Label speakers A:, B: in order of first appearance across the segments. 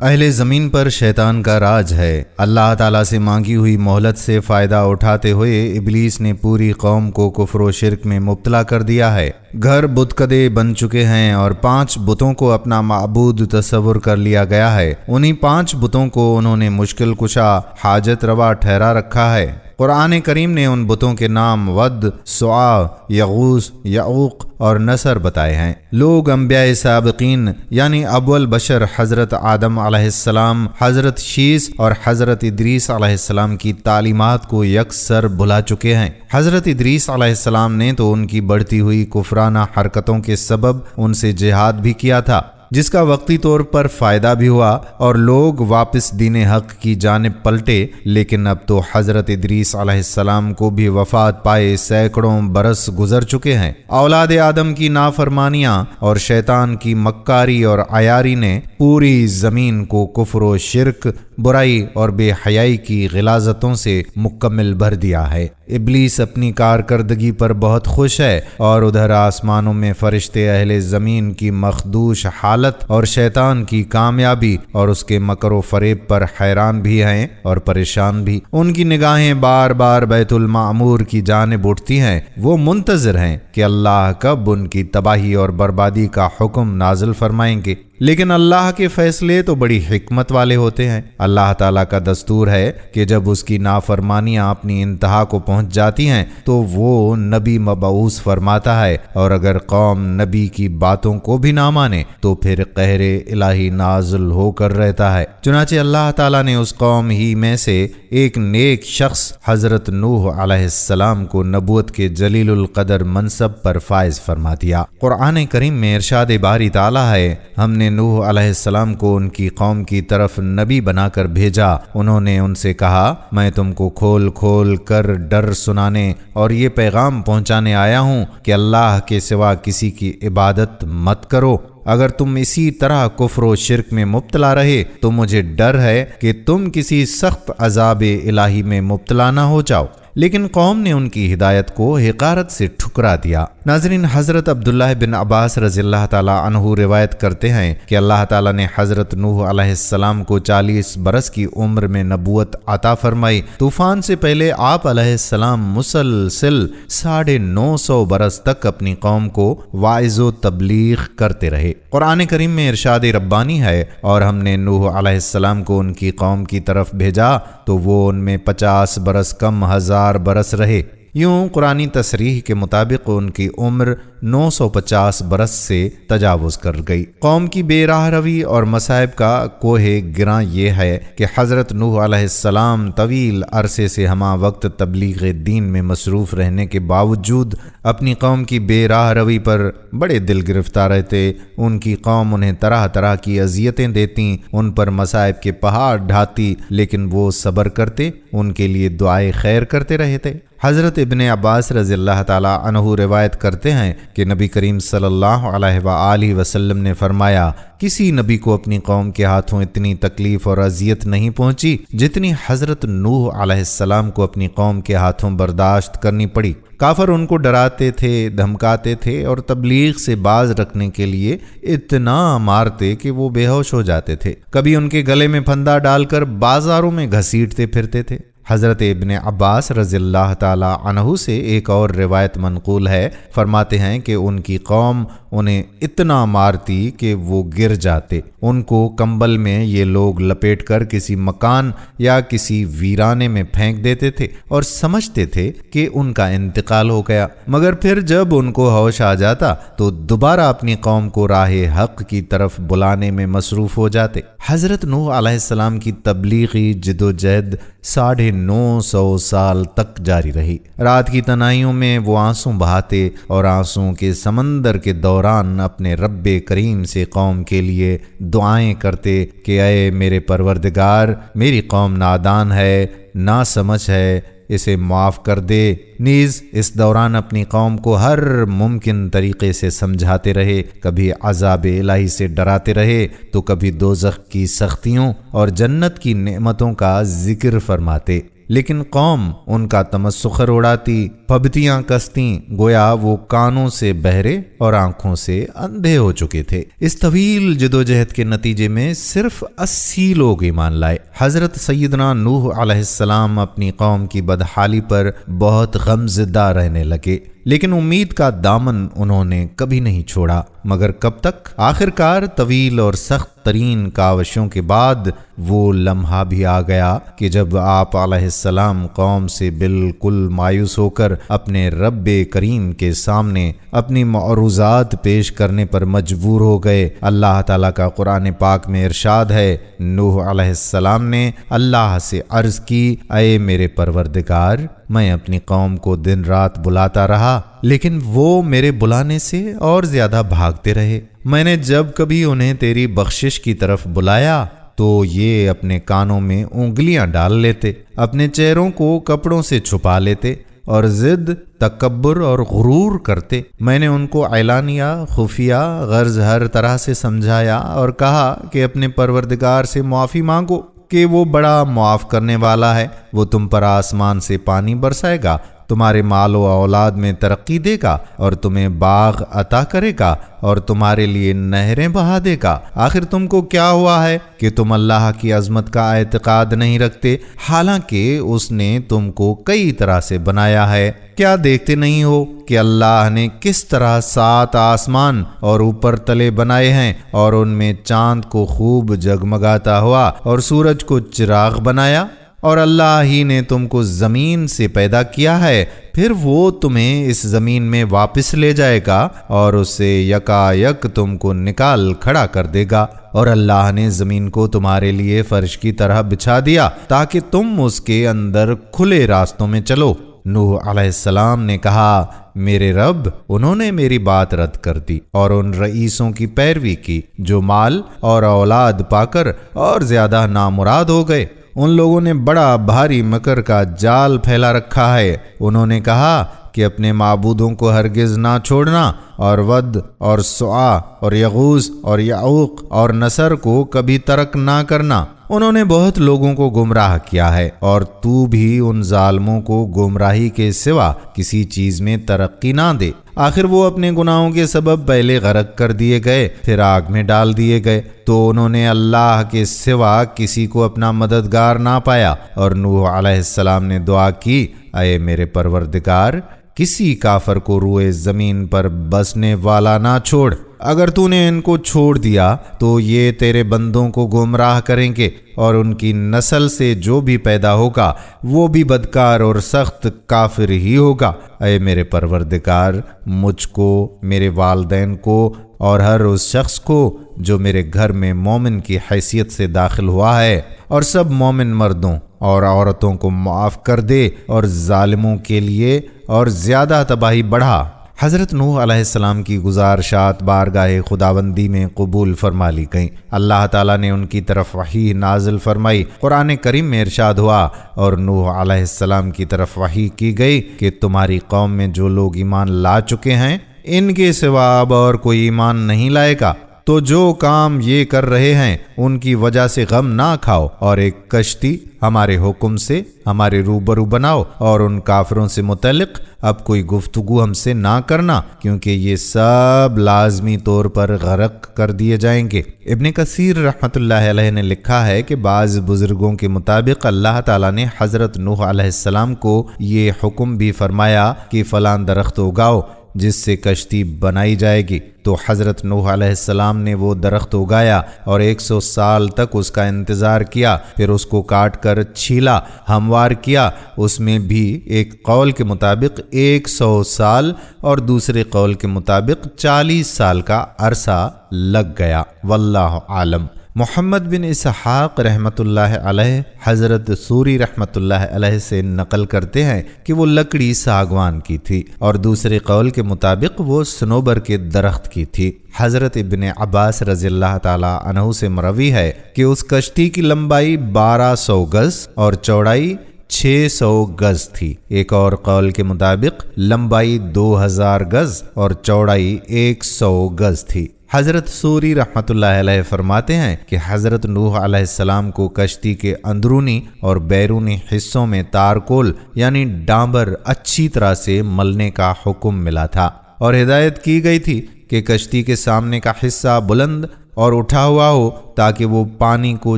A: اہل زمین پر شیطان کا راج ہے۔ اللہ تعالیٰ سے مانگی ہوئی مہلت سے فائدہ اٹھاتے ہوئے ابلیس نے پوری قوم کو کفر و شرک میں مبتلا کر دیا ہے۔ گھر بت کدے بن چکے ہیں اور 5 بتوں کو اپنا معبود تصور کر لیا گیا ہے۔ انہی 5 بتوں کو انہوں نے مشکل کشا، حاجت روا ٹھہرا رکھا ہے۔ قرآن کریم نے ان بتوں کے نام ود، سواع، یغوث، یعوق اور نصر بتائے ہیں۔ لوگ انبیاء سابقین یعنی اول بشر حضرت آدم علیہ السلام، حضرت شیس اور حضرت ادریس علیہ السلام کی تعلیمات کو یکسر بھلا چکے ہیں۔ حضرت ادریس علیہ السلام نے تو ان کی بڑھتی ہوئی کفرانہ حرکتوں کے سبب ان سے جہاد بھی کیا تھا، جس کا وقتی طور پر فائدہ بھی ہوا اور لوگ واپس دین حق کی جانب پلٹے، لیکن اب تو حضرت ادریس علیہ السلام کو بھی وفات پائے سینکڑوں برس گزر چکے ہیں۔ اولاد آدم کی نافرمانیاں اور شیطان کی مکاری اور عیاری نے پوری زمین کو کفر و شرک، برائی اور بے حیائی کی غلاظتوں سے مکمل بھر دیا ہے۔ ابلیس اپنی کارکردگی پر بہت خوش ہے اور ادھر آسمانوں میں فرشتے اہل زمین کی مخدوش حالت اور شیطان کی کامیابی اور اس کے مکر و فریب پر حیران بھی ہیں اور پریشان بھی۔ ان کی نگاہیں بار بار بیت المعمور کی جانب اٹھتی ہیں۔ وہ منتظر ہیں کہ اللہ کب ان کی تباہی اور بربادی کا حکم نازل فرمائیں گے، لیکن اللہ کے فیصلے تو بڑی حکمت والے ہوتے ہیں۔ اللہ تعالیٰ کا دستور ہے کہ جب اس کی نافرمانیاں اپنی انتہا کو پہنچ جاتی ہیں تو وہ نبی مبعوث فرماتا ہے، اور اگر قوم نبی کی باتوں کو بھی نہ مانے تو پھر قہر الہی نازل ہو کر رہتا ہے۔ چنانچہ اللہ تعالیٰ نے اس قوم ہی میں سے ایک نیک شخص حضرت نوح علیہ السلام کو نبوت کے جلیل القدر منصب پر فائز فرما دیا۔ قرآن کریم میں ارشاد باری تعالیٰ ہے، ہم نے نوح علیہ السلام کو ان کی قوم کی طرف نبی بنا کر بھیجا۔ انہوں نے ان سے کہا، میں تم کو کھول کھول کر ڈر سنانے اور یہ پیغام پہنچانے آیا ہوں کہ اللہ کے سوا کسی کی عبادت مت کرو۔ اگر تم اسی طرح کفر و شرک میں مبتلا رہے تو مجھے ڈر ہے کہ تم کسی سخت عذاب الہی میں مبتلا نہ ہو جاؤ۔ لیکن قوم نے ان کی ہدایت کو حقارت سے ٹھکرا دیا۔ ناظرین، حضرت عبداللہ بن عباس رضی اللہ تعالیٰ عنہ روایت کرتے ہیں کہ اللہ تعالیٰ نے حضرت نوح علیہ السلام کو 40 برس کی عمر میں نبوت عطا فرمائی۔ طوفان سے پہلے آپ علیہ السلام مسلسل 950 برس تک اپنی قوم کو واعظ و تبلیغ کرتے رہے۔ قرآن کریم میں ارشاد ربانی ہے، اور ہم نے نوح علیہ السلام کو ان کی قوم کی طرف بھیجا تو وہ ان میں 50 برس کم 1000 برس رہے۔ یوں قرآنی تصریح کے مطابق ان کی عمر 950 برس سے تجاوز کر گئی۔ قوم کی بے راہ روی اور مصائب کا کوہ گراں یہ ہے کہ حضرت نوح علیہ السلام طویل عرصے سے ہمہ وقت تبلیغ دین میں مصروف رہنے کے باوجود اپنی قوم کی بے راہ روی پر بڑے دل گرفتار رہتے۔ ان کی قوم انہیں طرح طرح کی اذیتیں دیتی، ان پر مصائب کے پہاڑ ڈھاتی، لیکن وہ صبر کرتے، ان کے لیے دعائے خیر کرتے رہے تھے۔ حضرت ابن عباس رضی اللہ تعالیٰ عنہ روایت کرتے ہیں کہ نبی کریم صلی اللہ علیہ وآلہ وسلم نے فرمایا، کسی نبی کو اپنی قوم کے ہاتھوں اتنی تکلیف اور اذیت نہیں پہنچی جتنی حضرت نوح علیہ السلام کو اپنی قوم کے ہاتھوں برداشت کرنی پڑی۔ کافر ان کو ڈراتے تھے، دھمکاتے تھے اور تبلیغ سے باز رکھنے کے لیے اتنا مارتے کہ وہ بے ہوش ہو جاتے تھے۔ کبھی ان کے گلے میں پھندا ڈال کر بازاروں میں گھسیٹتے پھرتے تھے۔ حضرت ابن عباس رضی اللہ تعالی عنہ سے ایک اور روایت منقول ہے، فرماتے ہیں کہ ان کی قوم انہیں اتنا مارتی کہ وہ گر جاتے۔ ان کو کمبل میں یہ لوگ لپیٹ کر کسی مکان یا کسی ویرانے میں پھینک دیتے تھے اور سمجھتے تھے کہ ان کا انتقال ہو گیا، مگر پھر جب ان کو ہوش آ جاتا تو دوبارہ اپنی قوم کو راہ حق کی طرف بلانے میں مصروف ہو جاتے۔ حضرت نوح علیہ السلام کی تبلیغی جدوجہد 950 سال تک جاری رہی۔ رات کی تنہائیوں میں وہ آنسو بہاتے اور آنسوں کے سمندر کے دوران اپنے رب کریم سے قوم کے لیے دعائیں کرتے کہ اے میرے پروردگار، میری قوم نادان ہے، ناسمجھ ہے، اسے معاف کر دے۔ نیز اس دوران اپنی قوم کو ہر ممکن طریقے سے سمجھاتے رہے، کبھی عذاب الہی سے ڈراتے رہے تو کبھی دوزخ کی سختیوں اور جنت کی نعمتوں کا ذکر فرماتے۔ لیکن قوم ان کا تمسخر اڑاتی، پھبتیاں کستیں، گویا وہ کانوں سے بہرے اور آنکھوں سے اندھے ہو چکے تھے۔ اس طویل جدوجہد کے نتیجے میں صرف 80 لوگ ایمان لائے۔ حضرت سیدنا نوح علیہ السلام اپنی قوم کی بدحالی پر بہت غمزدہ رہنے لگے، لیکن امید کا دامن انہوں نے کبھی نہیں چھوڑا۔ مگر کب تک؟ آخر کار طویل اور سخت ترین کاوشوں کے بعد وہ لمحہ بھی آ گیا کہ جب آپ علیہ السلام قوم سے بالکل مایوس ہو کر اپنے رب کریم کے سامنے اپنی معروضات پیش کرنے پر مجبور ہو گئے۔ اللہ تعالیٰ کا قرآن پاک میں ارشاد ہے، نوح علیہ السلام نے اللہ سے عرض کی، اے میرے پروردگار، میں اپنی قوم کو دن رات بلاتا رہا، لیکن وہ میرے بلانے سے اور زیادہ بھاگتے رہے۔ میں نے جب کبھی انہیں تیری بخشش کی طرف بلایا تو یہ اپنے کانوں میں انگلیاں ڈال لیتے، اپنے چہروں کو کپڑوں سے چھپا لیتے اور ضد، تکبر اور غرور کرتے۔ میں نے ان کو اعلانیہ، خفیہ، غرض ہر طرح سے سمجھایا اور کہا کہ اپنے پروردگار سے معافی مانگو کہ وہ بڑا معاف کرنے والا ہے، وہ تم پر آسمان سے پانی برسائے گا، تمہارے مال و اولاد میں ترقی دے گا اور تمہیں باغ عطا کرے گا اور تمہارے لیے نہریں بہا دے گا۔ آخر تم کو کیا ہوا ہے کہ تم اللہ کی عظمت کا اعتقاد نہیں رکھتے، حالانکہ اس نے تم کو کئی طرح سے بنایا ہے؟ کیا دیکھتے نہیں ہو کہ اللہ نے کس طرح 7 آسمان اور اوپر تلے بنائے ہیں اور ان میں چاند کو خوب جگمگاتا ہوا اور سورج کو چراغ بنایا؟ اور اللہ ہی نے تم کو زمین سے پیدا کیا ہے، پھر وہ تمہیں اس زمین میں واپس لے جائے گا اور اس سے یکا یک تم کو نکال کھڑا کر دے گا۔ اور اللہ نے زمین کو تمہارے لیے فرش کی طرح بچھا دیا تاکہ تم اس کے اندر کھلے راستوں میں چلو۔ نوح علیہ السلام نے کہا، میرے رب، انہوں نے میری بات رد کر دی اور ان رئیسوں کی پیروی کی جو مال اور اولاد پا کر اور زیادہ نامراد ہو گئے۔ ان لوگوں نے بڑا بھاری مکر کا جال پھیلا رکھا ہے۔ انہوں نے کہا کہ اپنے معبودوں کو ہرگز نہ چھوڑنا اور ود اور سعا اور یغوث اور یعوق اور نصر کو کبھی ترک نہ کرنا۔ انہوں نے بہت لوگوں کو گمراہ کیا ہے اور تو بھی ان ظالموں کو گمراہی کے سوا کسی چیز میں ترقی نہ دے۔ آخر وہ اپنے گناہوں کے سبب پہلے غرق کر دیے گئے، پھر آگ میں ڈال دیے گئے، تو انہوں نے اللہ کے سوا کسی کو اپنا مددگار نہ پایا۔ اور نوح علیہ السلام نے دعا کی، اے میرے پروردگار، کسی کافر کو روئے زمین پر بسنے والا نہ چھوڑ۔ اگر تو نے ان کو چھوڑ دیا تو یہ تیرے بندوں کو گمراہ کریں گے اور ان کی نسل سے جو بھی پیدا ہوگا وہ بھی بدکار اور سخت کافر ہی ہوگا۔ اے میرے پروردگار، مجھ کو، میرے والدین کو اور ہر اس شخص کو جو میرے گھر میں مومن کی حیثیت سے داخل ہوا ہے اور سب مومن مردوں اور عورتوں کو معاف کر دے اور ظالموں کے لیے اور زیادہ تباہی بڑھا۔ حضرت نوح علیہ السلام کی گزارشات بارگاہ خداوندی میں قبول فرما لی گئیں۔ اللہ تعالیٰ نے ان کی طرف وحی نازل فرمائی۔ قرآن کریم میں ارشاد ہوا، اور نوح علیہ السلام کی طرف وحی کی گئی کہ تمہاری قوم میں جو لوگ ایمان لا چکے ہیں ان کے سوا اب اور کوئی ایمان نہیں لائے گا، تو جو کام یہ کر رہے ہیں ان کی وجہ سے غم نہ کھاؤ اور ایک کشتی ہمارے حکم سے ہمارے روبرو بناؤ، اور ان کافروں سے متعلق اب کوئی گفتگو ہم سے نہ کرنا، کیونکہ یہ سب لازمی طور پر غرق کر دیے جائیں گے۔ ابن کثیر رحمۃ اللہ علیہ نے لکھا ہے کہ بعض بزرگوں کے مطابق اللہ تعالیٰ نے حضرت نوح علیہ السلام کو یہ حکم بھی فرمایا کہ فلاں درخت اگاؤ جس سے کشتی بنائی جائے گی، تو حضرت نوح علیہ السلام نے وہ درخت اگایا اور 100 سال تک اس کا انتظار کیا، پھر اس کو کاٹ کر چھیلا، ہموار کیا۔ اس میں بھی ایک قول کے مطابق 100 سال اور دوسرے قول کے مطابق 40 سال کا عرصہ لگ گیا، واللہ عالم۔ محمد بن اسحاق رحمۃ اللہ علیہ حضرت سوری رحمۃ اللہ علیہ سے نقل کرتے ہیں کہ وہ لکڑی ساگوان کی تھی، اور دوسرے قول کے مطابق وہ صنوبر کے درخت کی تھی۔ حضرت ابن عباس رضی اللہ تعالی عنہ سے مروی ہے کہ اس کشتی کی لمبائی 1200 گز اور چوڑائی 600 گز تھی۔ ایک اور قول کے مطابق لمبائی 2000 گز اور چوڑائی 100 گز تھی۔ حضرت سوری رحمۃ اللہ علیہ فرماتے ہیں کہ حضرت نوح علیہ السلام کو کشتی کے اندرونی اور بیرونی حصوں میں تارکول یعنی ڈامبر اچھی طرح سے ملنے کا حکم ملا تھا، اور ہدایت کی گئی تھی کہ کشتی کے سامنے کا حصہ بلند اور اٹھا ہوا ہو تاکہ وہ پانی کو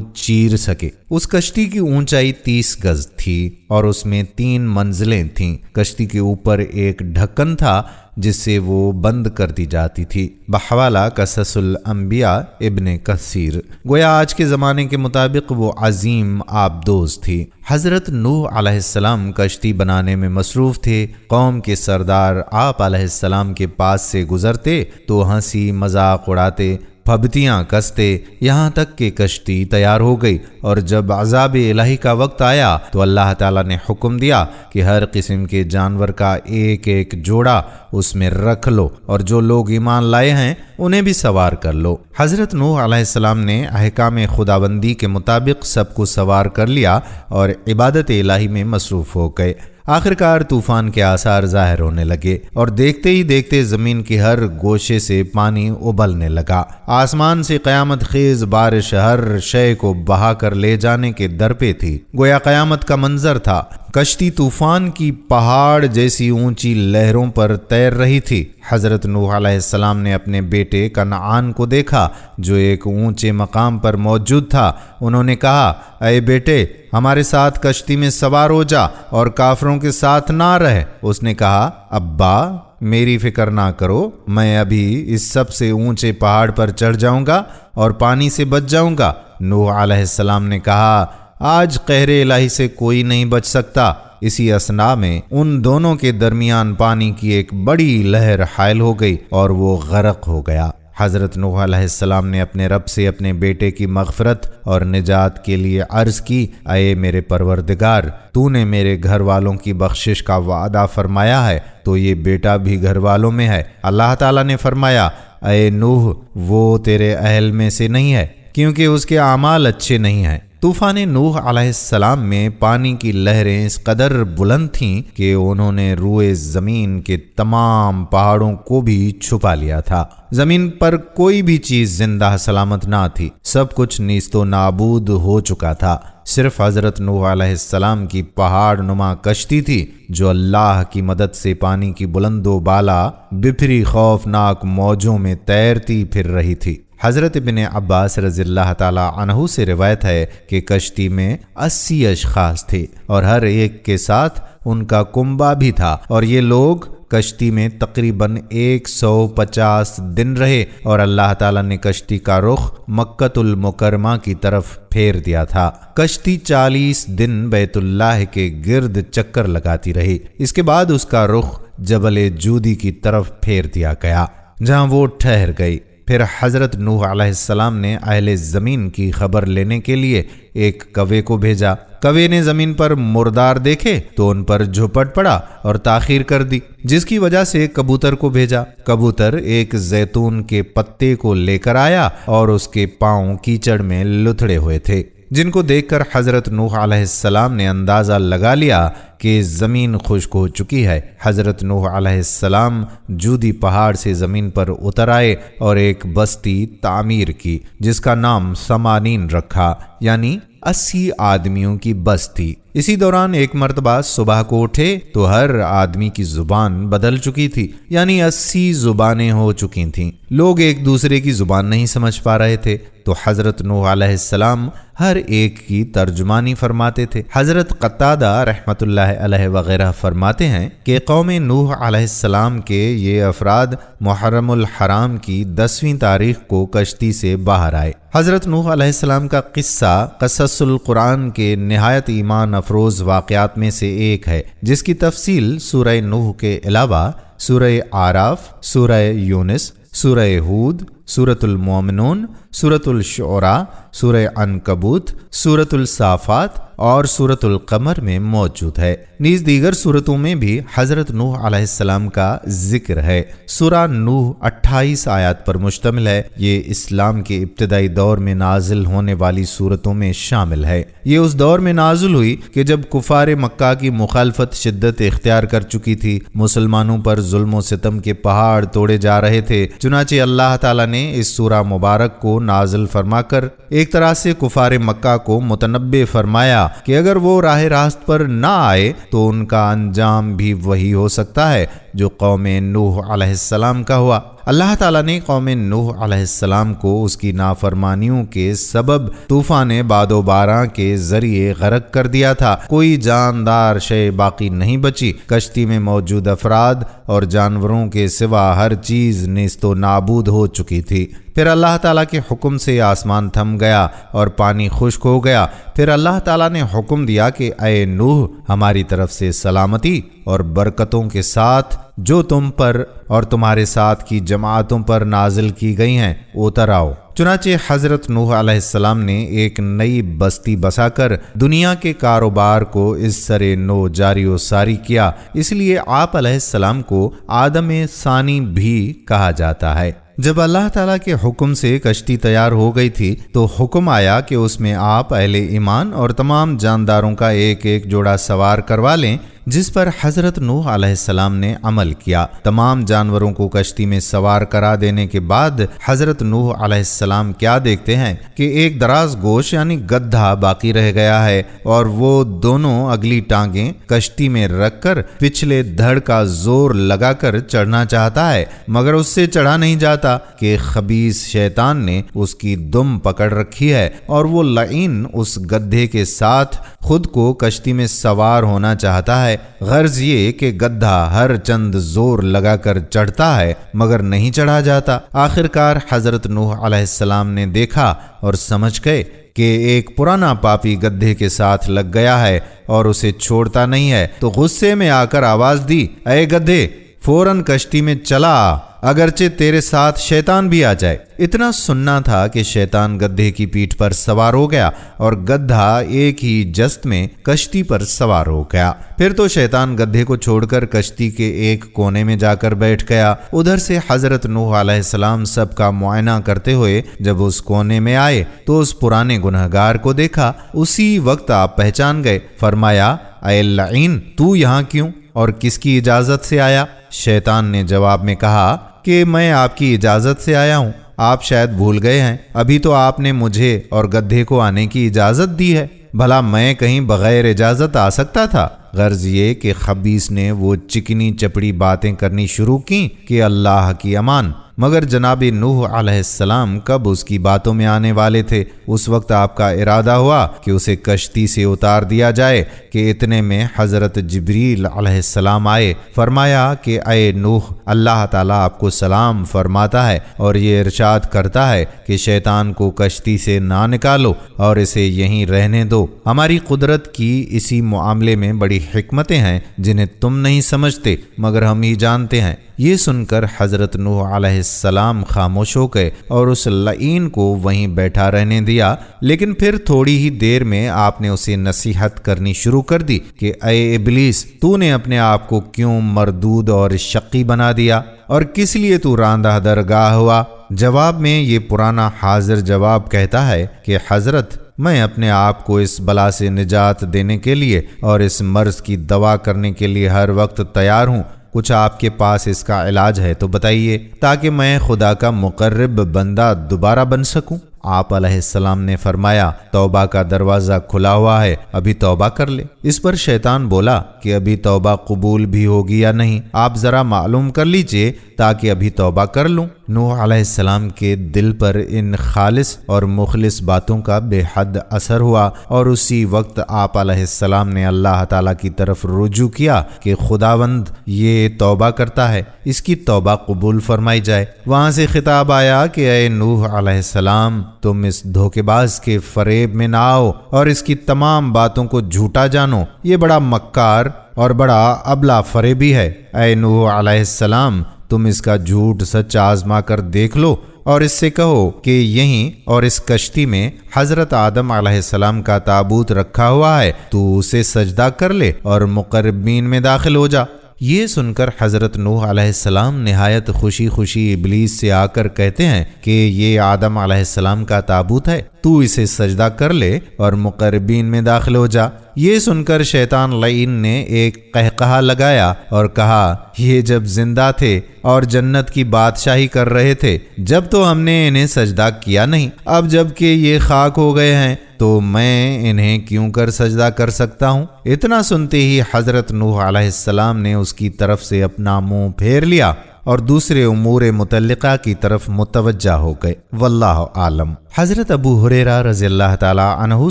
A: چیر سکے۔ اس کشتی کی اونچائی 30 گز تھی اور اس میں 3 منزلیں تھیں۔ کشتی کے اوپر ایک ڈھکن تھا جس سے وہ بند کر دی جاتی تھی۔ بحوالہ قصص الانبیاء ابن کثیر۔ گویا آج کے زمانے کے مطابق وہ عظیم آبدوز تھی۔ حضرت نوح علیہ السلام کشتی بنانے میں مصروف تھے۔ قوم کے سردار آپ علیہ السلام کے پاس سے گزرتے تو ہنسی مذاق اڑاتے، پھبتیاں کستے، یہاں تک کہ کشتی تیار ہو گئی، اور جب عذاب الہی کا وقت آیا تو اللہ تعالیٰ نے حکم دیا کہ ہر قسم کے جانور کا ایک ایک جوڑا اس میں رکھ لو، اور جو لوگ ایمان لائے ہیں انہیں بھی سوار کر لو۔ حضرت نوح علیہ السلام نے احکام خداوندی کے مطابق سب کو سوار کر لیا اور عبادت الہی میں مصروف ہو گئے۔ آخرکار طوفان کے آثار ظاہر ہونے لگے اور دیکھتے ہی دیکھتے زمین کے ہر گوشے سے پانی ابلنے لگا۔ آسمان سے قیامت خیز بارش ہر شے کو بہا کر لے جانے کے در پہ تھی۔ گویا قیامت کا منظر تھا۔ کشتی طوفان کی پہاڑ جیسی اونچی لہروں پر تیر رہی تھی۔ حضرت نوح علیہ السلام نے اپنے بیٹے کنعان کو دیکھا جو ایک اونچے مقام پر موجود تھا۔ انہوں نے کہا، اے بیٹے، ہمارے ساتھ کشتی میں سوار ہو جا اور کافروں کے ساتھ نہ رہ۔ اس نے کہا، ابا میری فکر نہ کرو، میں ابھی اس سب سے اونچے پہاڑ پر چڑھ جاؤں گا اور پانی سے بچ جاؤں گا۔ نوح علیہ السلام نے کہا، آج قہر الہی سے کوئی نہیں بچ سکتا۔ اسی اثنا میں ان دونوں کے درمیان پانی کی ایک بڑی لہر حائل ہو گئی اور وہ غرق ہو گیا۔ حضرت نوح علیہ السلام نے اپنے رب سے اپنے بیٹے کی مغفرت اور نجات کے لیے عرض کی، اے میرے پروردگار، تو نے میرے گھر والوں کی بخشش کا وعدہ فرمایا ہے تو یہ بیٹا بھی گھر والوں میں ہے۔ اللہ تعالیٰ نے فرمایا، اے نوح، وہ تیرے اہل میں سے نہیں ہے کیونکہ اس کے اعمال اچھے نہیں ہیں۔ طوفان نوح علیہ السلام میں پانی کی لہریں اس قدر بلند تھیں کہ انہوں نے روئے زمین کے تمام پہاڑوں کو بھی چھپا لیا تھا۔ زمین پر کوئی بھی چیز زندہ سلامت نہ تھی، سب کچھ نیست و نابود ہو چکا تھا۔ صرف حضرت نوح علیہ السلام کی پہاڑ نما کشتی تھی جو اللہ کی مدد سے پانی کی بلند و بالا بپھری خوفناک موجوں میں تیرتی پھر رہی تھی۔ حضرت ابن عباس رضی اللہ تعالی عنہ سے روایت ہے کہ کشتی میں 80 اشخاص تھے اور ہر ایک کے ساتھ ان کا کنبہ بھی تھا، اور یہ لوگ کشتی میں تقریباً 150 دن رہے، اور اللہ تعالیٰ نے کشتی کا رخ مکۃ المکرمہ کی طرف پھیر دیا تھا۔ کشتی 40 دن بیت اللہ کے گرد چکر لگاتی رہی۔ اس کے بعد اس کا رخ جبل جودی کی طرف پھیر دیا گیا جہاں وہ ٹھہر گئی۔ پھر حضرت نوح علیہ السلام نے اہل زمین کی خبر لینے کے لیے ایک کوے کو بھیجا۔ کوے نے زمین پر مردار دیکھے تو ان پر جھپٹ پڑا اور تاخیر کر دی، جس کی وجہ سے کبوتر کو بھیجا۔ کبوتر ایک زیتون کے پتے کو لے کر آیا اور اس کے پاؤں کیچڑ میں لتھڑے ہوئے تھے، جن کو دیکھ کر حضرت نوح علیہ السلام نے اندازہ لگا لیا کہ زمین خشک ہو چکی ہے۔ حضرت نوح علیہ السلام جودی پہاڑ سے زمین پر اتر آئے اور ایک بستی تعمیر کی جس کا نام سمانین رکھا، یعنی 80 آدمیوں کی بستی۔ اسی دوران ایک مرتبہ صبح کو اٹھے تو ہر آدمی کی زبان بدل چکی تھی، یعنی 80 زبانیں ہو چکی تھیں۔ لوگ ایک دوسرے کی زبان نہیں سمجھ پا رہے تھے تو حضرت نوح علیہ السلام ہر ایک کی ترجمانی فرماتے تھے۔ حضرت قتادہ رحمۃ اللہ علیہ وغیرہ فرماتے ہیں کہ قوم نوح علیہ السلام کے یہ افراد محرم الحرام کی 10ویں تاریخ کو کشتی سے باہر آئے۔ حضرت نوح علیہ السلام کا قصہ قصص القرآن کے نہایت ایمان افروز واقعات میں سے ایک ہے، جس کی تفصیل سورہ نوح کے علاوہ سورہ اعراف، سورہ یونس، سورہ ہود، سورۃ المومنون، سورۃ الشعراء، سورہ عنکبوت، سورۃ الصافات اور سورۃ القمر میں موجود ہے۔ نیز دیگر سورتوں میں بھی حضرت نوح علیہ السلام کا ذکر ہے۔ سورہ نوح 28 آیات پر مشتمل ہے۔ یہ اسلام کے ابتدائی دور میں نازل ہونے والی سورتوں میں شامل ہے۔ یہ اس دور میں نازل ہوئی کہ جب کفار مکہ کی مخالفت شدت اختیار کر چکی تھی، مسلمانوں پر ظلم و ستم کے پہاڑ توڑے جا رہے تھے۔ چنانچہ اللہ تعالیٰ نے اس سورہ مبارک کو نازل فرما کر ایک طرح سے کفار مکہ کو متنبع فرمایا کہ اگر وہ راہ راست پر نہ آئے تو ان کا انجام بھی وہی ہو سکتا ہے جو قوم نوح علیہ السلام کا ہوا۔ اللہ تعالیٰ نے قوم نوح علیہ السلام کو اس کی نافرمانیوں کے سبب طوفان باد و باراں کے ذریعے غرق کر دیا تھا۔ کوئی جاندار شے باقی نہیں بچی۔ کشتی میں موجود افراد اور جانوروں کے سوا ہر چیز نیست و نابود ہو چکی تھی۔ پھر اللہ تعالیٰ کے حکم سے آسمان تھم گیا اور پانی خشک ہو گیا۔ پھر اللہ تعالیٰ نے حکم دیا کہ اے نوح، ہماری طرف سے سلامتی اور برکتوں کے ساتھ جو تم پر اور تمہارے ساتھ کی جماعتوں پر نازل کی گئی ہیں اتر آؤ۔ چنانچہ حضرت نوح علیہ السلام نے ایک نئی بستی بسا کر دنیا کے کاروبار کو اس سرے نو جاری و ساری کیا۔ اس لیے آپ علیہ السلام کو آدم ثانی بھی کہا جاتا ہے۔ جب اللہ تعالیٰ کے حکم سے کشتی تیار ہو گئی تھی تو حکم آیا کہ اس میں آپ اہل ایمان اور تمام جانداروں کا ایک ایک جوڑا سوار کروا لیں، جس پر حضرت نوح علیہ السلام نے عمل کیا۔ تمام جانوروں کو کشتی میں سوار کرا دینے کے بعد حضرت نوح علیہ السلام کیا دیکھتے ہیں کہ ایک دراز گوش یعنی گدھا باقی رہ گیا ہے، اور وہ دونوں اگلی ٹانگیں کشتی میں رکھ کر پچھلے دھڑ کا زور لگا کر چڑھنا چاہتا ہے، مگر اس سے چڑھا نہیں جاتا کہ خبیث شیطان نے اس کی دم پکڑ رکھی ہے، اور وہ لعین اس گدھے کے ساتھ خود کو کشتی میں سوار ہونا چاہتا ہے۔ غرض یہ کہ گدھا ہر چند زور لگا کر چڑھتا ہے مگر نہیں چڑھا جاتا۔ آخرکار حضرت نوح علیہ السلام نے دیکھا اور سمجھ گئے کہ ایک پرانا پاپی گدھے کے ساتھ لگ گیا ہے اور اسے چھوڑتا نہیں ہے، تو غصے میں آ کر آواز دی، اے گدھے، فوراً کشتی میں چلا آ، اگرچہ تیرے ساتھ شیطان بھی آ جائے۔ اتنا سننا تھا کہ شیطان گدھے کی پیٹھ پر سوار ہو گیا اور گدھا ایک ہی جست میں کشتی پر سوار ہو گیا۔ پھر تو شیطان گدھے کو چھوڑ کر کشتی کے ایک کونے میں جا کر بیٹھ گیا۔ ادھر سے حضرت نوح علیہ السلام سب کا معائنہ کرتے ہوئے جب اس کونے میں آئے تو اس پرانے گنہگار کو دیکھا۔ اسی وقت آپ پہچان گئے۔ فرمایا، اے لعین، تو یہاں کیوں اور کس کی اجازت سے آیا؟ شیطان نے جواب میں کہا کہ میں آپ کی اجازت سے آیا ہوں۔ آپ شاید بھول گئے ہیں، ابھی تو آپ نے مجھے اور گدھے کو آنے کی اجازت دی ہے، بھلا میں کہیں بغیر اجازت آ سکتا تھا؟ غرض یہ کہ خبیث نے وہ چکنی چپڑی باتیں کرنی شروع کی کہ اللہ کی امان، مگر جناب نوح علیہ السلام کب اس کی باتوں میں آنے والے تھے۔ اس وقت آپ کا ارادہ ہوا کہ اسے کشتی سے اتار دیا جائے کہ اتنے میں حضرت جبریل علیہ السلام آئے۔ فرمایا کہ اے نوح، اللہ تعالیٰ آپ کو سلام فرماتا ہے اور یہ ارشاد کرتا ہے کہ شیطان کو کشتی سے نہ نکالو اور اسے یہیں رہنے دو۔ ہماری قدرت کی اسی معاملے میں بڑی حکمتیں ہیں جنہیں تم نہیں سمجھتے مگر ہم ہی جانتے ہیں۔ یہ سن کر حضرت نوح علیہ السلام خاموش ہو گئے اور اس لعین کو وہیں بیٹھا رہنے دیا، لیکن پھر تھوڑی ہی دیر میں آپ نے اسے نصیحت کرنی شروع کر دی کہ اے ابلیس، تو نے اپنے آپ کو کیوں مردود اور شقی بنا دیا اور کس لیے تو راندہ درگاہ ہوا؟ جواب میں یہ پرانا حاضر جواب کہتا ہے کہ حضرت، میں اپنے آپ کو اس بلا سے نجات دینے کے لیے اور اس مرض کی دوا کرنے کے لیے ہر وقت تیار ہوں۔ کچھ آپ کے پاس اس کا علاج ہے تو بتائیے، تاکہ میں خدا کا مقرب بندہ دوبارہ بن سکوں۔ آپ علیہ السلام نے فرمایا، توبہ کا دروازہ کھلا ہوا ہے، ابھی توبہ کر لے۔ اس پر شیطان بولا کہ ابھی توبہ قبول بھی ہوگی یا نہیں، آپ ذرا معلوم کر لیجئے تاکہ ابھی توبہ کر لوں۔ نوح علیہ السلام کے دل پر ان خالص اور مخلص باتوں کا بے حد اثر ہوا، اور اسی وقت آپ علیہ السلام نے اللہ تعالیٰ کی طرف رجوع کیا کہ خداوند، یہ توبہ کرتا ہے، اس کی توبہ قبول فرمائی جائے۔ وہاں سے خطاب آیا کہ اے نوح علیہ السلام، تم اس دھوکے باز کے فریب میں نہ آؤ اور اس کی تمام باتوں کو جھوٹا جانو، یہ بڑا مکار اور بڑا ابلا فریبی ہے۔ اے نوح علیہ السلام، تم اس کا جھوٹ سچ آزما کر دیکھ لو اور اس سے کہو کہ یہیں اور اس کشتی میں حضرت آدم علیہ السلام کا تابوت رکھا ہوا ہے، تو اسے سجدہ کر لے اور مقربین میں داخل ہو جا۔ یہ سن کر حضرت نوح علیہ السلام نہایت خوشی خوشی ابلیس سے آ کر کہتے ہیں کہ یہ آدم علیہ السلام کا تابوت ہے، تو اسے سجدہ کر لے اور مقربین میں داخل ہو جا۔ یہ سن کر شیطان لعین نے ایک قہقہا لگایا اور کہا، یہ جب زندہ تھے اور جنت کی بادشاہی کر رہے تھے جب تو ہم نے انہیں سجدہ کیا نہیں، اب جب کہ یہ خاک ہو گئے ہیں تو میں انہیں کیوں کر سجدہ کر سکتا ہوں؟ اتنا سنتے ہی حضرت نوح علیہ السلام نے اس کی طرف سے اپنا منہ پھیر لیا اور دوسرے امور متعلقہ کی طرف متوجہ ہو گئے۔ واللہ عالم۔ حضرت ابو ہریرہ رضی اللہ تعالیٰ عنہ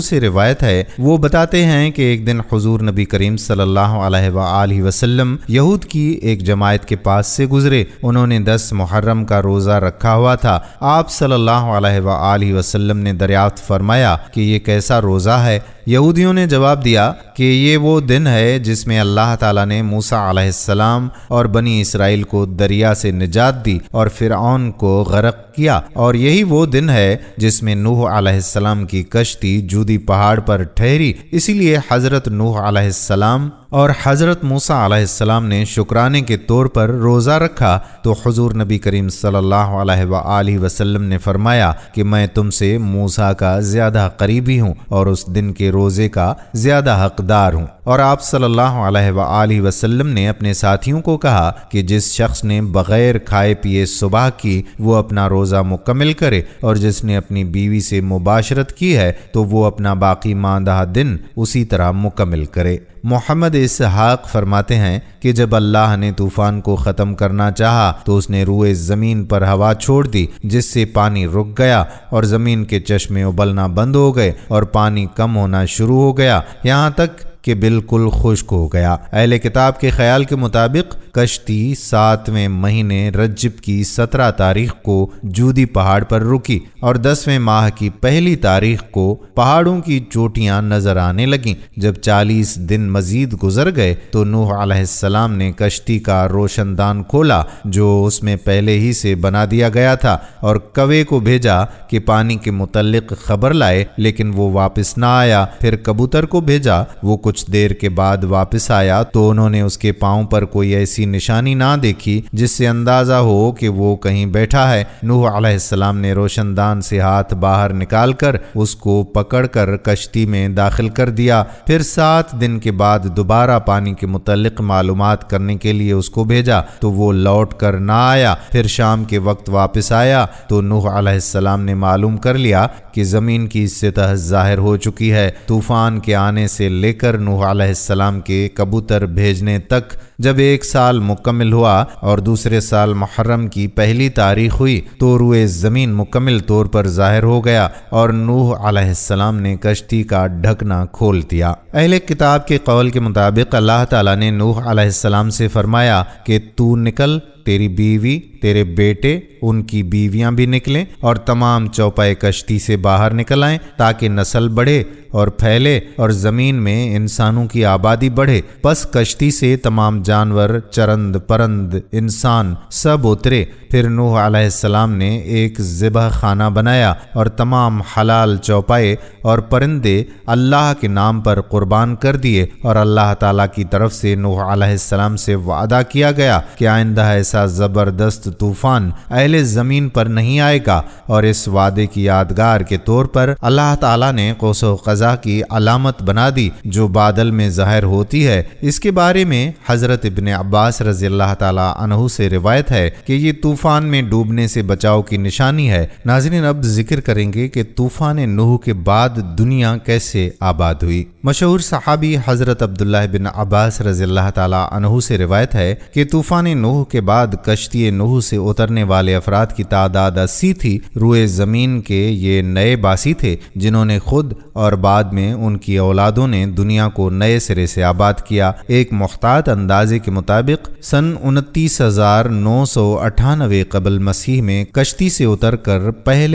A: سے روایت ہے، وہ بتاتے ہیں کہ ایک دن حضور نبی کریم صلی اللہ علیہ وآلہ وسلم یہود کی ایک جماعت کے پاس سے گزرے۔ انہوں نے 10 محرم کا روزہ رکھا ہوا تھا۔ آپ صلی اللہ علیہ وآلہ وسلم نے دریافت فرمایا کہ یہ کیسا روزہ ہے؟ یہودیوں نے جواب دیا کہ یہ وہ دن ہے جس میں اللہ تعالیٰ نے موسیٰ علیہ السلام اور بنی اسرائیل کو دریا سے نجات دی اور فرعون کو غرق کیا، اور یہی وہ دن ہے جس میں نوح علیہ السلام کی کشتی جودی پہاڑ پر ٹھہری۔ اسی لیے حضرت نوح علیہ السلام اور حضرت موسیٰ علیہ السلام نے شکرانے کے طور پر روزہ رکھا تو حضور نبی کریم صلی اللہ علیہ وآلہ وسلم نے فرمایا کہ میں تم سے موسیٰ کا زیادہ قریبی ہوں اور اس دن کے روزے کا زیادہ حقدار ہوں۔ اور آپ صلی اللہ علیہ وآلہ وسلم نے اپنے ساتھیوں کو کہا کہ جس شخص نے بغیر کھائے پیے صبح کی وہ اپنا روزہ مکمل کرے، اور جس نے اپنی بیوی سے مباشرت کی ہے تو وہ اپنا باقی ماندہ دن اسی طرح مکمل کرے۔ محمد اسحاق فرماتے ہیں کہ جب اللہ نے طوفان کو ختم کرنا چاہا تو اس نے روئے زمین پر ہوا چھوڑ دی، جس سے پانی رک گیا اور زمین کے چشمے ابلنا بند ہو گئے اور پانی کم ہونا شروع ہو گیا، یہاں تک کہ بالکل خشک ہو گیا۔ اہل کتاب کے خیال کے مطابق کشتی 7ویں مہینے رجب کی 17 تاریخ کو جودی پہاڑ پر رکی اور 10ویں ماہ کی پہلی تاریخ کو پہاڑوں کی چوٹیاں نظر آنے لگیں۔ جب 40 دن مزید گزر گئے تو نوح علیہ السلام نے کشتی کا روشن دان کھولا جو اس میں پہلے ہی سے بنا دیا گیا تھا، اور کوے کو بھیجا کہ پانی کے متعلق خبر لائے، لیکن وہ واپس نہ آیا۔ پھر کبوتر کو بھیجا، وہ کچھ دیر کے بعد واپس آیا تو انہوں نے اس کے پاؤں پر کوئی ایسی نشانی نہ دیکھی جس سے اندازہ ہو کہ وہ کہیں بیٹھا ہے۔ نوح علیہ السلام نے روشن دان سے ہاتھ باہر نکال کر اس کو پکڑ کر کشتی میں داخل کر دیا۔ پھر 7 دن کے بعد دوبارہ پانی کے متعلق معلومات کرنے کے لیے اس کو بھیجا تو وہ لوٹ کر نہ آیا۔ پھر شام کے وقت واپس آیا تو نوح علیہ السلام نے معلوم کر لیا کہ زمین کی سطح ظاہر ہو چکی ہے۔ طوفان کے آنے سے لے کر نوح علیہ السلام کے کبوتر بھیجنے تک جب 1 سال مکمل ہوا اور دوسرے سال محرم کی پہلی تاریخ ہوئی تو روئے زمین مکمل طور پر ظاہر ہو گیا اور نوح علیہ السلام نے کشتی کا ڈھکنا کھول دیا۔ اہل کتاب کے قول کے مطابق اللہ تعالیٰ نے نوح علیہ السلام سے فرمایا کہ تو نکل، تیری بیوی، تیرے بیٹے، ان کی بیویاں بھی نکلیں اور تمام چوپائے کشتی سے باہر نکل آئیں تاکہ نسل بڑھے اور پھیلے اور زمین میں انسانوں کی آبادی بڑھے۔ پس کشتی سے تمام جانور، چرند پرند، انسان سب اترے۔ پھر نوح علیہ السلام نے ایک ذبح خانہ بنایا اور تمام حلال چوپائے اور پرندے اللہ کے نام پر قربان کر دیے، اور اللہ تعالیٰ کی طرف سے نوح علیہ السلام سے وعدہ کیا گیا کہ آئندہ ایسا زبردست طوفان اہل زمین پر نہیں آئے گا، اور اس وعدے کی یادگار کے طور پر اللہ تعالیٰ نے قوس و قزح کی علامت بنا دی جو بادل میں ظاہر ہوتی ہے۔ اس کے بارے میں حضرت ابن عباس رضی اللہ تعالیٰ عنہ سے روایت ہے کہ یہ طوفان میں ڈوبنے سے بچاؤ کی نشانی ہے۔ ناظرین، اب ذکر کریں گے کہ طوفان نوح کے بعد دنیا کیسے آباد ہوئی۔ مشہور صحابی حضرت عبداللہ بن عباس رضی اللہ تعالیٰ عنہ سے روایت ہے کہ طوفان نوح کے بعد کشتی نوح سے اترنے والے افراد کی تعداد 80 تھی۔ روئے زمین کے یہ نئے باسی تھے جنہوں نے خود اور بعد میں ان کی اولادوں نے دنیا کو نئے سرے سے آباد کیا۔ ایک محتاط اندازے کے مطابق سن 29,998 قبل مسیح میں کشتی سے اتر کر پہل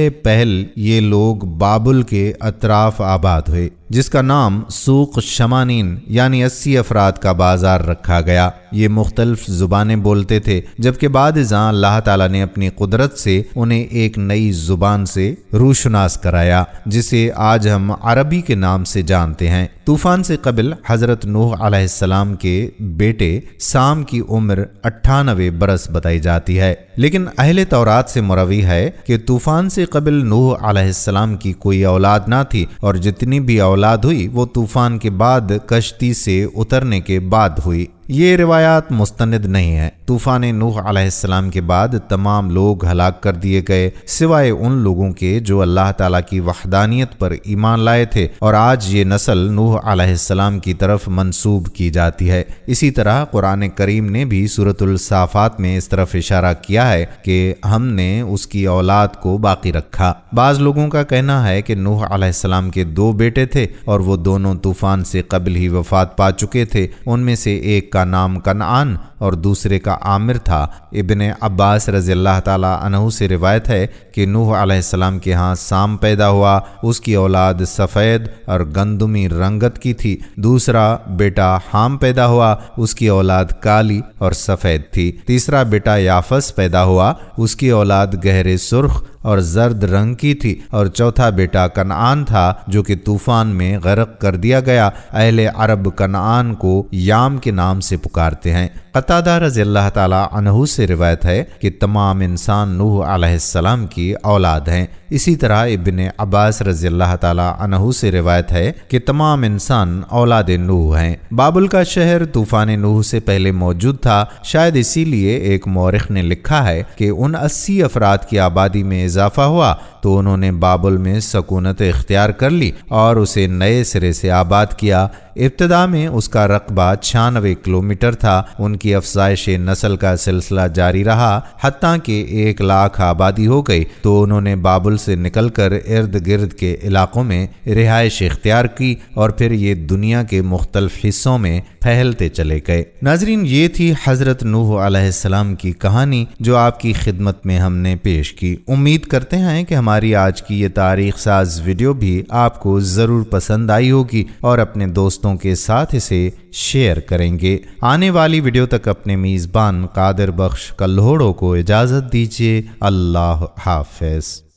A: یہ لوگ بابل کے اطراف آباد ہوئے۔ جس کا نام سوق شمانین یعنی 80 افراد کا بازار رکھا گیا۔ یہ مختلف زبانیں بولتے تھے، جبکہ بعد ازاں اللہ تعالیٰ نے اپنی قدرت سے انہیں ایک نئی زبان سے روشناس کرایا، جسے آج ہم عربی کے نام سے جانتے ہیں۔ طوفان سے قبل حضرت نوح علیہ السلام کے بیٹے سام کی عمر 98 برس بتائی جاتی ہے، لیکن اہل تورات سے مروی ہے کہ طوفان سے قبل نوح علیہ السلام کی کوئی اولاد نہ تھی، اور جتنی بھی اولاد ہوئی وہ طوفان کے بعد کشتی سے اترنے کے بعد ہوئی۔ یہ روایات مستند نہیں ہیں۔ طوفان نوح علیہ السلام کے بعد تمام لوگ ہلاک کر دیے گئے سوائے ان لوگوں کے جو اللہ تعالیٰ کی وحدانیت پر ایمان لائے تھے، اور آج یہ نسل نوح علیہ السلام کی طرف منسوب کی جاتی ہے۔ اسی طرح قرآن کریم نے بھی سورۃ الصافات میں اس طرف اشارہ کیا ہے کہ ہم نے اس کی اولاد کو باقی رکھا۔ بعض لوگوں کا کہنا ہے کہ نوح علیہ السلام کے 2 بیٹے تھے اور وہ دونوں طوفان سے قبل ہی وفات پا چکے تھے۔ ان میں سے ایک کا نام کنعان اور دوسرے کا عامر تھا۔ ابن عباس رضی اللہ تعالیٰ عنہ سے روایت ہے کہ نوح علیہ السلام کے ہاں سام پیدا ہوا، اس کی اولاد سفید اور گندمی رنگت کی تھی۔ دوسرا بیٹا حام پیدا ہوا، اس کی اولاد کالی اور سفید تھی۔ تیسرا بیٹا یافس پیدا ہوا، اس کی اولاد گہرے سرخ اور زرد رنگ کی تھی، اور چوتھا بیٹا کنعان تھا جو کہ طوفان میں غرق کر دیا گیا۔ اہل عرب کنعان کو یام کے نام سے پکارتے ہیں۔ قتادہ رضی اللہ تعالیٰ عنہ سے روایت ہے کہ تمام انسان نوح علیہ السلام کی اولاد ہیں۔ اسی طرح ابن عباس رضی اللہ تعالیٰ عنہ سے روایت ہے کہ تمام انسان اولاد نوح ہیں۔ بابل کا شہر طوفان نوح سے پہلے موجود تھا، شاید اسی لیے ایک مورخ نے لکھا ہے کہ ان 80 افراد کی آبادی میں اضافہ ہوا تو انہوں نے بابل میں سکونت اختیار کر لی اور اسے نئے سرے سے آباد کیا۔ ابتدا میں اس کا رقبہ 96 کلومیٹر تھا۔ ان کی افزائش نسل کا سلسلہ جاری رہا، حتیٰ کہ 1 لاکھ آبادی ہو گئی تو انہوں نے بابل سے نکل کر ارد گرد کے علاقوں میں رہائش اختیار کی، اور پھر یہ دنیا کے مختلف حصوں میں پھیلتے چلے گئے۔ ناظرین، یہ تھی حضرت نوح علیہ السلام کی کہانی جو آپ کی خدمت میں ہم نے پیش کی۔ امید کرتے ہیں کہ ہماری آج کی یہ تاریخ ساز ویڈیو بھی آپ کو ضرور پسند آئی ہوگی اور اپنے دوستوں کے ساتھ اسے شیئر کریں گے۔ آنے والی ویڈیو تک اپنے میزبان قادر بخش کلہوڑوں کو اجازت دیجیے۔ اللہ حافظ۔